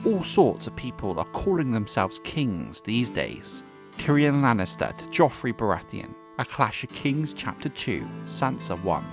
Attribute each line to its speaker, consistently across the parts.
Speaker 1: All sorts of people are calling themselves kings these days. Tyrion Lannister to Joffrey Baratheon, A Clash of Kings Chapter 2, Sansa 1.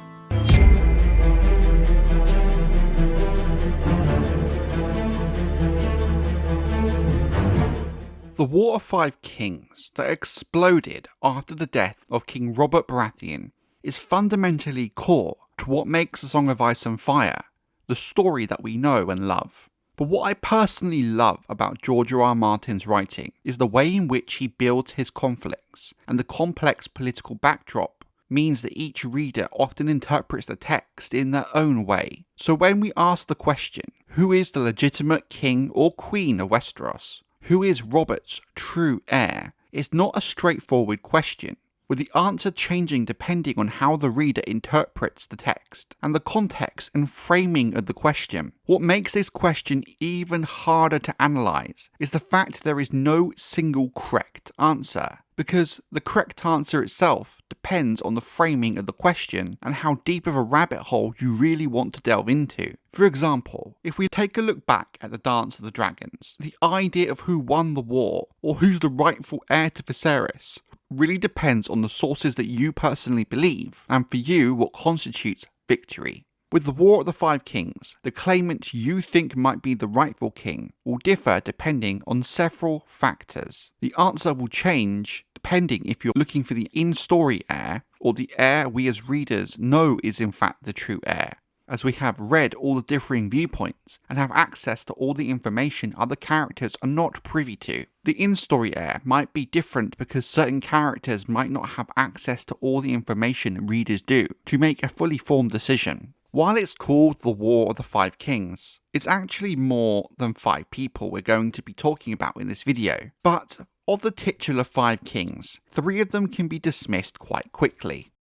Speaker 1: The War of Five Kings that exploded after the death of King Robert Baratheon is fundamentally core to what makes A Song of Ice and Fire the story that we know and love. But what I personally love about George R.R. Martin's writing is the way in which he builds his conflicts, and the complex political backdrop means that each reader often interprets the text in their own way. So when we ask the question, who is the legitimate king or queen of Westeros? Who is Robert's true heir? It's not a straightforward question, with the answer changing depending on how the reader interprets the text and the context and framing of the question. What makes this question even harder to analyse is the fact there is no single correct answer, because the correct answer itself depends on the framing of the question and how deep of a rabbit hole you really want to delve into. For example, if we take a look back at the Dance of the Dragons, the idea of who won the war or who's the rightful heir to Viserys really depends on the sources that you personally believe, and for you, what constitutes victory. With the War of the Five Kings, the claimant you think might be the rightful king will differ depending on several factors. The answer will change depending if you're looking for the in-story heir, or the heir we as readers know is in fact the true heir, as we have read all the differing viewpoints and have access to all the information other characters are not privy to. The in-story heir might be different because certain characters might not have access to all the information readers do to make a fully formed decision. While it's called the War of the Five Kings, it's actually more than 5 people we're going to be talking about in this video. But of the titular 5 kings, 3 of them can be dismissed quite quickly.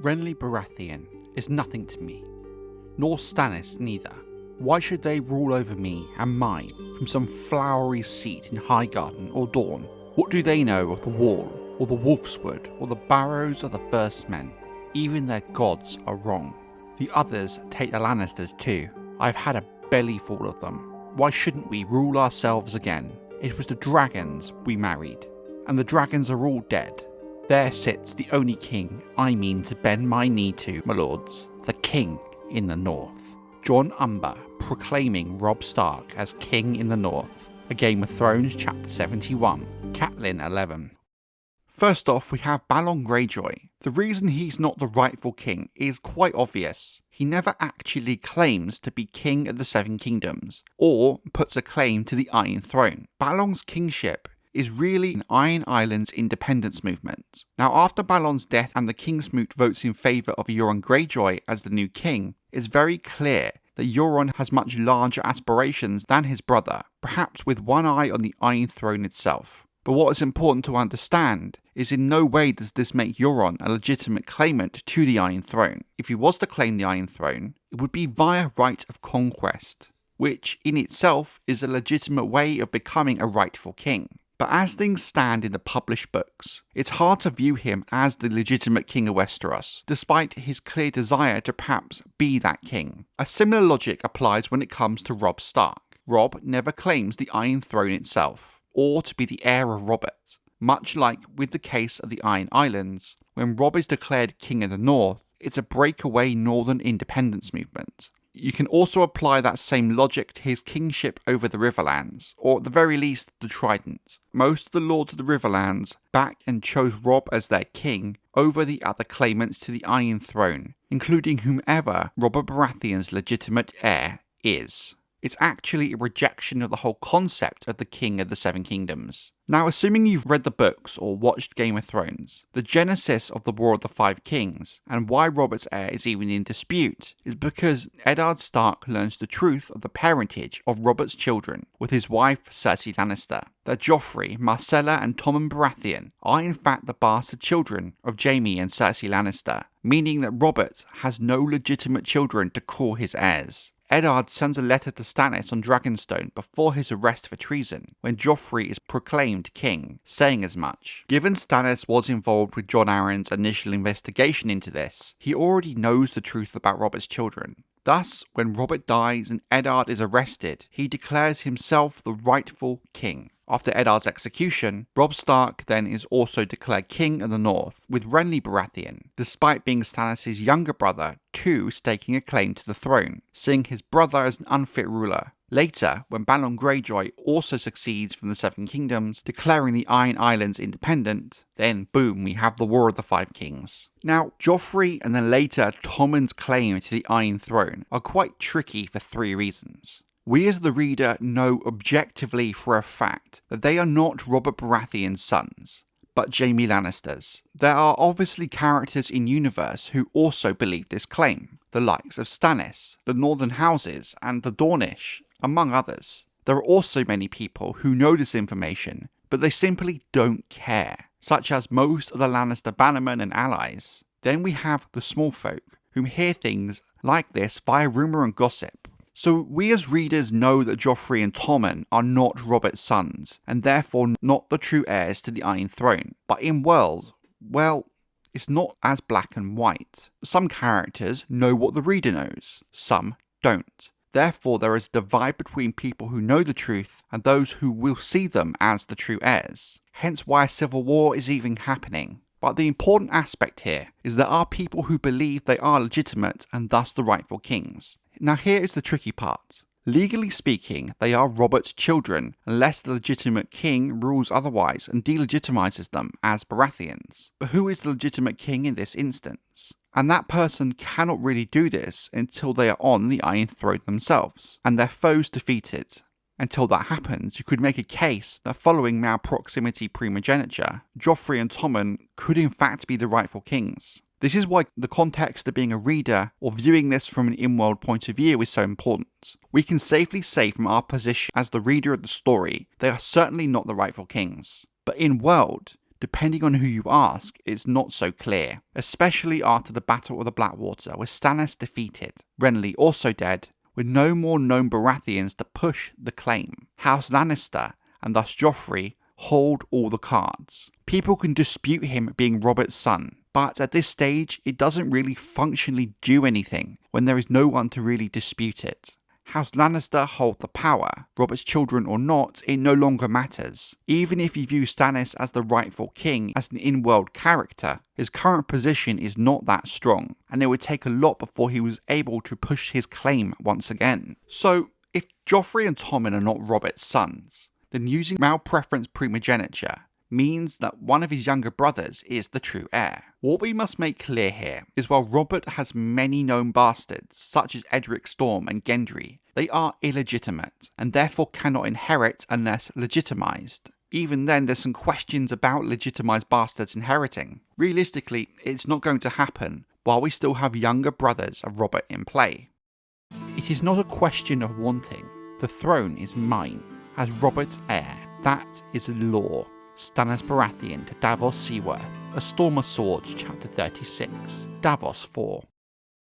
Speaker 1: Renly Baratheon is nothing to me, nor Stannis neither. Why should they rule over me and mine from some flowery seat in Highgarden or Dorne? What do they know of the Wall, or the Wolfswood, or the barrows of the First Men? Even their gods are wrong. The others take the Lannisters too. I've had a bellyful of them. Why shouldn't we rule ourselves again? It was the dragons we married, and the dragons are all dead. There sits the only king I mean to bend my knee to, my lords, the king in the north. Jon Umber proclaiming Robb Stark as king in the north. A Game of Thrones chapter 71, Catelyn 11. First off, we have Balon Greyjoy. The reason he's not the rightful king is quite obvious. He never actually claims to be king of the Seven Kingdoms, or puts a claim to the Iron Throne. Balon's kingship is really an Iron Islands independence movement. Now, after Balon's death and the Kingsmoot votes in favour of Euron Greyjoy as the new king, it's very clear that Euron has much larger aspirations than his brother, perhaps with one eye on the Iron Throne itself. But what is important to understand is in no way does this make Euron a legitimate claimant to the Iron Throne. If he was to claim the Iron Throne, it would be via Right of Conquest, which in itself is a legitimate way of becoming a rightful king. But as things stand in the published books, it's hard to view him as the legitimate king of Westeros, despite his clear desire to perhaps be that king. A similar logic applies when it comes to Robb Stark. Robb never claims the Iron Throne itself, or to be the heir of Robert, much like with the case of the Iron Islands. When Robb is declared king of the north, it's a breakaway northern independence movement. You can also apply that same logic to his kingship over the Riverlands, or at the very least the Trident. Most of the Lords of the Riverlands backed and chose Robb as their king over the other claimants to the Iron Throne, including whomever Robert Baratheon's legitimate heir is. It's actually a rejection of the whole concept of the King of the Seven Kingdoms. Now, assuming you've read the books or watched Game of Thrones, the genesis of the War of the Five Kings, and why Robert's heir is even in dispute, is because Eddard Stark learns the truth of the parentage of Robert's children with his wife Cersei Lannister, that Joffrey, Myrcella and Tommen Baratheon are in fact the bastard children of Jaime and Cersei Lannister, meaning that Robert has no legitimate children to call his heirs. Eddard sends a letter to Stannis on Dragonstone before his arrest for treason, when Joffrey is proclaimed king, saying as much. Given Stannis was involved with Jon Arryn's initial investigation into this, he already knows the truth about Robert's children. Thus, when Robert dies and Eddard is arrested, he declares himself the rightful king. After Eddard's execution, Robb Stark then is also declared king of the North, with Renly Baratheon, despite being Stannis' younger brother, too staking a claim to the throne, seeing his brother as an unfit ruler. Later, when Balon Greyjoy also succeeds from the Seven Kingdoms, declaring the Iron Islands independent, then boom, we have the War of the Five Kings. Now, Joffrey and then later Tommen's claim to the Iron Throne are quite tricky for 3 reasons. We as the reader know objectively for a fact that they are not Robert Baratheon's sons, but Jaime Lannister's. There are obviously characters in universe who also believe this claim, the likes of Stannis, the Northern Houses, and the Dornish, among others. There are also many people who know this information, but they simply don't care, such as most of the Lannister bannermen and allies. Then we have the small folk, who hear things like this via rumour and gossip. So we as readers know that Joffrey and Tommen are not Robert's sons, and therefore not the true heirs to the Iron Throne. But in world, well, it's not as black and white. Some characters know what the reader knows, some don't. Therefore there is a divide between people who know the truth and those who will see them as the true heirs. Hence why a civil war is even happening. But the important aspect here is there are people who believe they are legitimate and thus the rightful kings. Now here is the tricky part. Legally speaking, they are Robert's children unless the legitimate king rules otherwise and delegitimizes them as Baratheons. But who is the legitimate king in this instance? And that person cannot really do this until they are on the Iron Throne themselves, and their foes defeated. Until that happens, you could make a case that following male proximity primogeniture, Joffrey and Tommen could in fact be the rightful kings. This is why the context of being a reader or viewing this from an in-world point of view is so important. We can safely say from our position as the reader of the story, they are certainly not the rightful kings. But in-world, depending on who you ask, it's not so clear, especially after the Battle of the Blackwater with Stannis defeated, Renly also dead, with no more known Baratheons to push the claim. House Lannister, and thus Joffrey, hold all the cards. People can dispute him being Robert's son, but at this stage it doesn't really functionally do anything when there is no one to really dispute it. House Lannister hold the power, Robert's children or not, it no longer matters. Even if you view Stannis as the rightful king as an in-world character, his current position is not that strong, and it would take a lot before he was able to push his claim once again. So, if Joffrey and Tommen are not Robert's sons, then using male preference primogeniture means that one of his younger brothers is the true heir. What we must make clear here is while Robert has many known bastards, such as Edric Storm and Gendry, they are illegitimate, and therefore cannot inherit unless legitimized. Even then, there's some questions about legitimized bastards inheriting. Realistically, it's not going to happen while we still have younger brothers of Robert in play. It is not a question of wanting. The throne is mine, as Robert's heir. That is law. Stannis Baratheon to Davos Seaworth, A Storm of Swords, Chapter 36, Davos 4.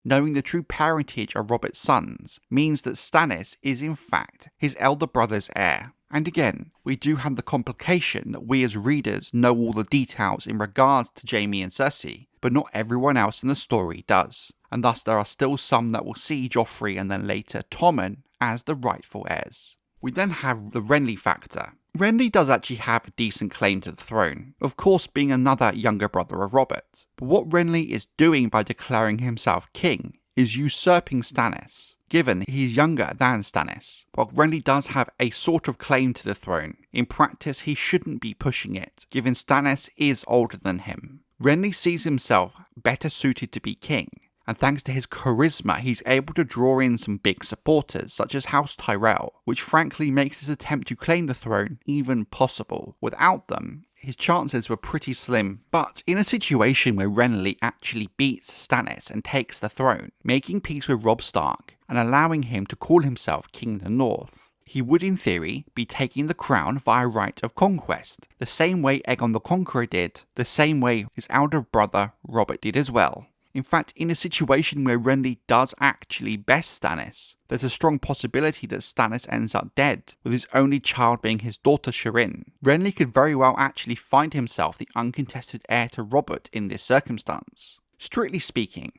Speaker 1: Knowing the true parentage of Robert's sons means that Stannis is in fact his elder brother's heir. And again, we do have the complication that we as readers know all the details in regards to Jaime and Cersei, but not everyone else in the story does. And thus there are still some that will see Joffrey and then later Tommen as the rightful heirs. We then have the Renly factor. Renly does actually have a decent claim to the throne, of course being another younger brother of Robert. But what Renly is doing by declaring himself king is usurping Stannis, given he's younger than Stannis. While Renly does have a sort of claim to the throne, in practice he shouldn't be pushing it, given Stannis is older than him. Renly sees himself better suited to be king, and thanks to his charisma he's able to draw in some big supporters such as House Tyrell, which frankly makes his attempt to claim the throne even possible. Without them, his chances were pretty slim. But in a situation where Renly actually beats Stannis and takes the throne, making peace with Robb Stark and allowing him to call himself King of the North, he would in theory be taking the crown via right of conquest, the same way Aegon the Conqueror did, the same way his elder brother Robert did as well. In fact, in a situation where Renly does actually best Stannis, there's a strong possibility that Stannis ends up dead, with his only child being his daughter Shireen. Renly could very well actually find himself the uncontested heir to Robert in this circumstance. Strictly speaking,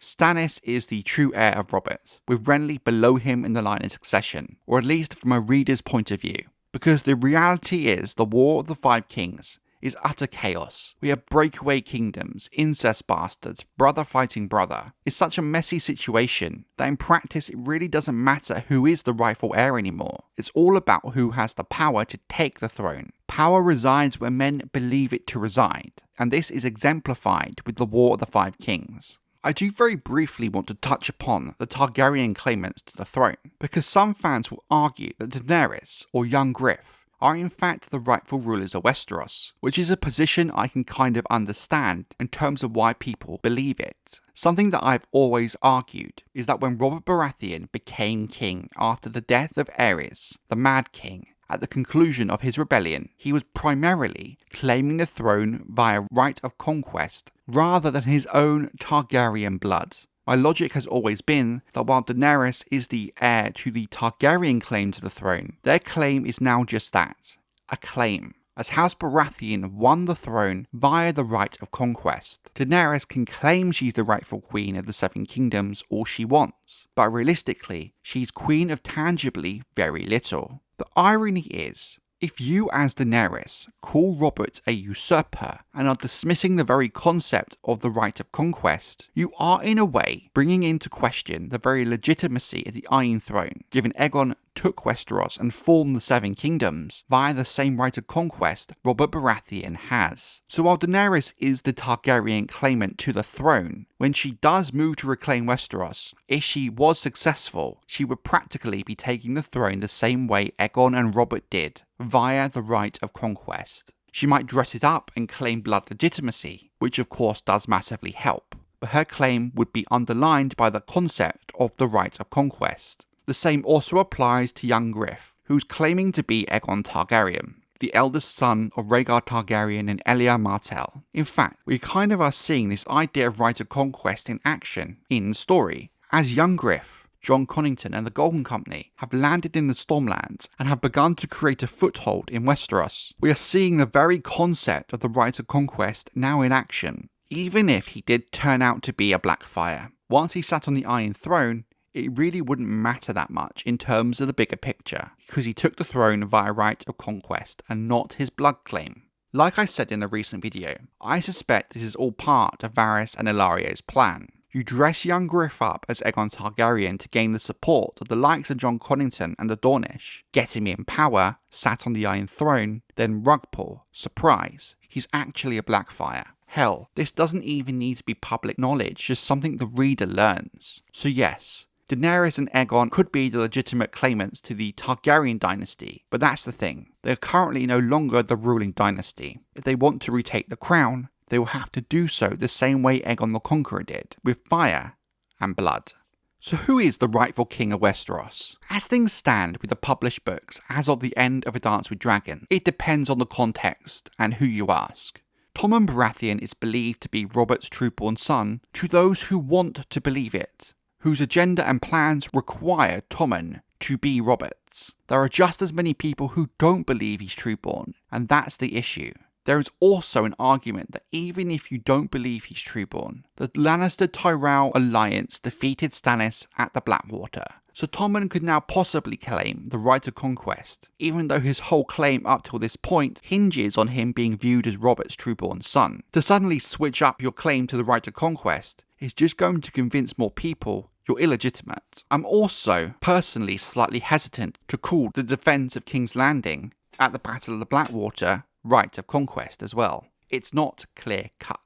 Speaker 1: Stannis is the true heir of Robert, with Renly below him in the line of succession, or at least from a reader's point of view. Because the reality is the War of the Five Kings is utter chaos. We have breakaway kingdoms, incest bastards, brother fighting brother. It's such a messy situation that in practice it really doesn't matter who is the rightful heir anymore. It's all about who has the power to take the throne. Power resides where men believe it to reside, and this is exemplified with the War of the Five Kings. I do very briefly want to touch upon the Targaryen claimants to the throne, because some fans will argue that Daenerys, or young Griff, are in fact the rightful rulers of Westeros, which is a position I can kind of understand in terms of why people believe it. Something that I've always argued is that when Robert Baratheon became king after the death of Aerys, the Mad King, at the conclusion of his rebellion, he was primarily claiming the throne via right of conquest rather than his own Targaryen blood. My logic has always been that while Daenerys is the heir to the Targaryen claim to the throne, their claim is now just that, a claim. As House Baratheon won the throne via the right of conquest, Daenerys can claim she's the rightful queen of the Seven Kingdoms all she wants, but realistically, she's queen of tangibly very little. The irony is, if you as Daenerys call Robert a usurper and are dismissing the very concept of the right of conquest, you are in a way bringing into question the very legitimacy of the Iron Throne, given Aegon took Westeros and formed the Seven Kingdoms via the same right of conquest Robert Baratheon has. So while Daenerys is the Targaryen claimant to the throne, when she does move to reclaim Westeros, if she was successful, she would practically be taking the throne the same way Aegon and Robert did, via the right of conquest. She might dress it up and claim blood legitimacy, which of course does massively help, but her claim would be underlined by the concept of the right of conquest. The same also applies to young Griff, who's claiming to be Aegon Targaryen, the eldest son of Rhaegar Targaryen and Elia Martell. In fact, we kind of are seeing this idea of right of conquest in action in the story, as young Griff, Jon Connington and the Golden Company have landed in the Stormlands and have begun to create a foothold in Westeros. We are seeing the very concept of the right of conquest now in action, even if he did turn out to be a Blackfyre. Once he sat on the Iron Throne, it really wouldn't matter that much in terms of the bigger picture, because he took the throne via right of conquest and not his blood claim. Like I said in a recent video, I suspect this is all part of Varys and Illario's plan. You dress young Griff up as Aegon Targaryen to gain the support of the likes of Jon Connington and the Dornish, get him in power, sat on the Iron Throne, then rug pull, surprise, he's actually a Blackfyre. Hell, this doesn't even need to be public knowledge, just something the reader learns. So yes, Daenerys and Aegon could be the legitimate claimants to the Targaryen dynasty, but that's the thing, they are currently no longer the ruling dynasty. If they want to retake the crown, they will have to do so the same way Aegon the Conqueror did, with fire and blood. So who is the rightful king of Westeros? As things stand with the published books as of the end of A Dance with Dragons, it depends on the context and who you ask. Tommen Baratheon is believed to be Robert's trueborn son to those who want to believe it, whose agenda and plans require Tommen to be Robert's. There are just as many people who don't believe he's trueborn, and that's the issue. There is also an argument that even if you don't believe he's trueborn, the Lannister-Tyrell alliance defeated Stannis at the Blackwater, so Tommen could now possibly claim the right of conquest, even though his whole claim up till this point hinges on him being viewed as Robert's trueborn son. To suddenly switch up your claim to the right of conquest is just going to convince more people you're illegitimate. I'm also personally slightly hesitant to call the defence of King's Landing at the Battle of the Blackwater right of conquest as well. It's not clear cut.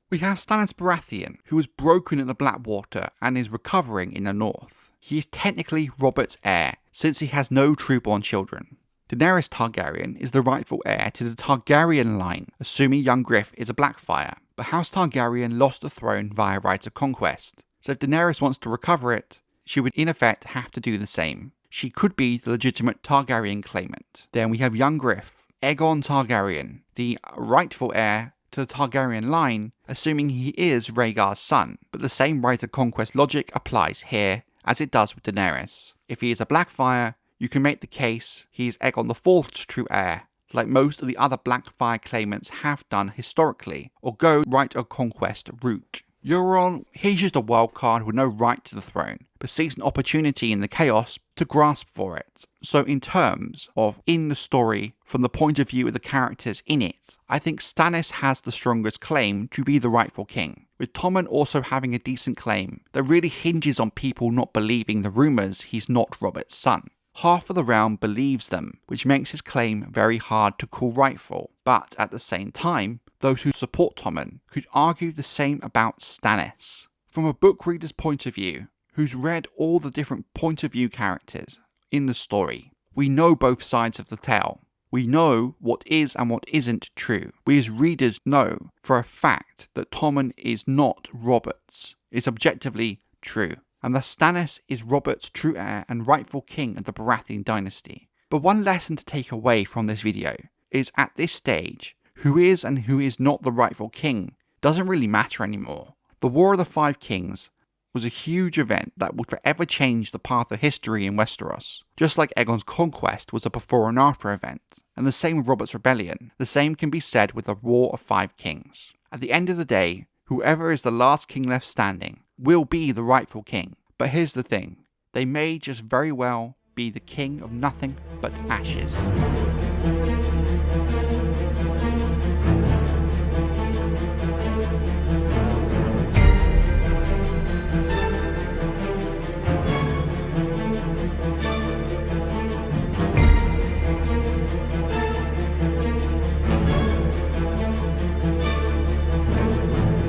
Speaker 1: We have Stannis Baratheon, who was broken at the Blackwater and is recovering in the north. He is technically Robert's heir, since he has no trueborn children. Daenerys Targaryen is the rightful heir to the Targaryen line, assuming young Griff is a Blackfyre, but House Targaryen lost the throne via right of conquest. So if Daenerys wants to recover it, she would in effect have to do the same. She could be the legitimate Targaryen claimant. Then we have young Griff, Aegon Targaryen, the rightful heir to the Targaryen line, assuming he is Rhaegar's son, but the same right of conquest logic applies here as it does with Daenerys. If he is a Blackfyre, you can make the case he is Aegon IV's true heir, like most of the other Blackfyre claimants have done historically, or go right of conquest route. Euron, he's just a wildcard with no right to the throne, but sees an opportunity in the chaos to grasp for it. So in terms of in the story, from the point of view of the characters in it, I think Stannis has the strongest claim to be the rightful king, with Tommen also having a decent claim that really hinges on people not believing the rumours he's not Robert's son. Half of the realm believes them, which makes his claim very hard to call rightful, but at the same time, those who support Tommen could argue the same about Stannis. From a book reader's point of view, who's read all the different point of view characters in the story, we know both sides of the tale. We know what is and what isn't true. We as readers know for a fact that Tommen is not Robert's. It's objectively true. And that Stannis is Robert's true heir and rightful king of the Baratheon dynasty. But one lesson to take away from this video is at this stage, who is and who is not the rightful king doesn't really matter anymore. The War of the Five Kings was a huge event that would forever change the path of history in Westeros, just like Aegon's conquest was a before and after event. And the same with Robert's rebellion. The same can be said with the War of Five Kings. At the end of the day, whoever is the last king left standing will be the rightful king. But here's the thing, they may just very well be the king of nothing but ashes.